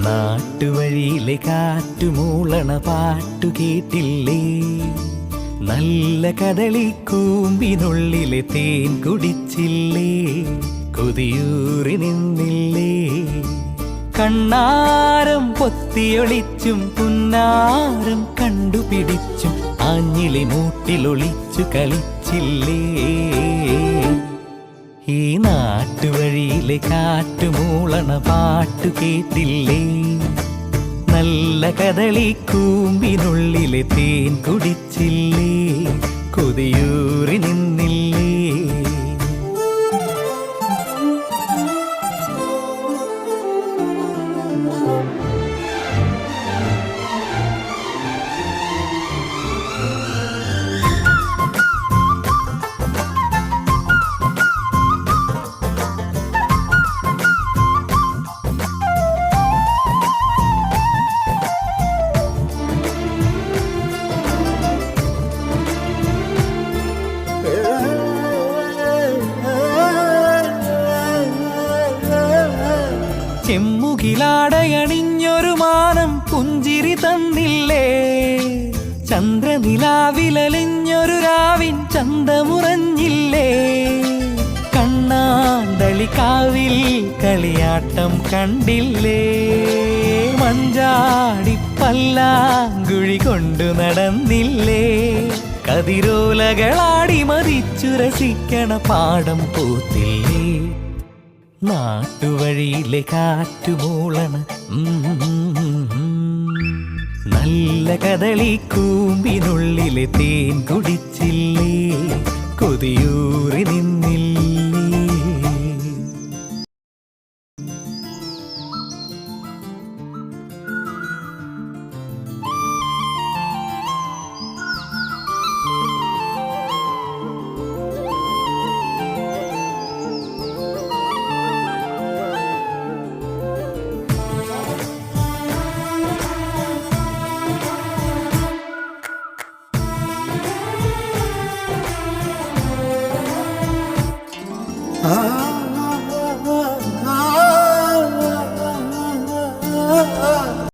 നാട്ടുവഴിയിലെ കാറ്റുമൂളണ പാട്ടു കേട്ടില്ലേ? നല്ല കദളിക്കൂമ്പിനുള്ളിലെ തേൻ കുടിച്ചില്ലേ? കൊതിയൂറി നിന്നില്ലേ? കണ്ണാരം പൊത്തിയൊളിച്ചും പുന്നാരം കണ്ടുപിടിച്ചും ആഞ്ഞിലി മൂട്ടിലൊളിച്ചു കളിച്ചില്ലേ? ഈ നാട്ടുവഴിയിലെ കാറ്റുമൂളണ പാട്ടു കേട്ടില്ലേ? നല്ല കദളിക്കൂമ്പിനുള്ളിലെ തേൻ കുടിച്ചില്ലേ? കൊതിയൂറി നിന്നില്ലേ? ചെമ്മുകിലാടയണിഞ്ഞൊരു മാനം പുഞ്ചിരി തന്നില്ലേ? ചന്ദ്രനിലാവിലലിഞ്ഞൊരു രാവിൻ ചന്തമുറഞ്ഞില്ലേ? കണ്ണാന്തളിക്കാവിൽ കളിയാട്ടം കണ്ടില്ലേ? മഞ്ചാടി പല്ലാങ്കുഴി കൊണ്ടു നടന്നില്ലേ? കതിരോലകളാടി മതിച്ചു രസിക്കണ പാടം പൂത്തില്ലേ? നാട്ടുവഴിയിലെ കാറ്റുമൂളണ നല്ല കദളിക്കൂമ്പിനുള്ളിലെ തേൻ കുടിച്ചില്ലേ? കൊതിയൂറി നിന്നില്ലേ? Ah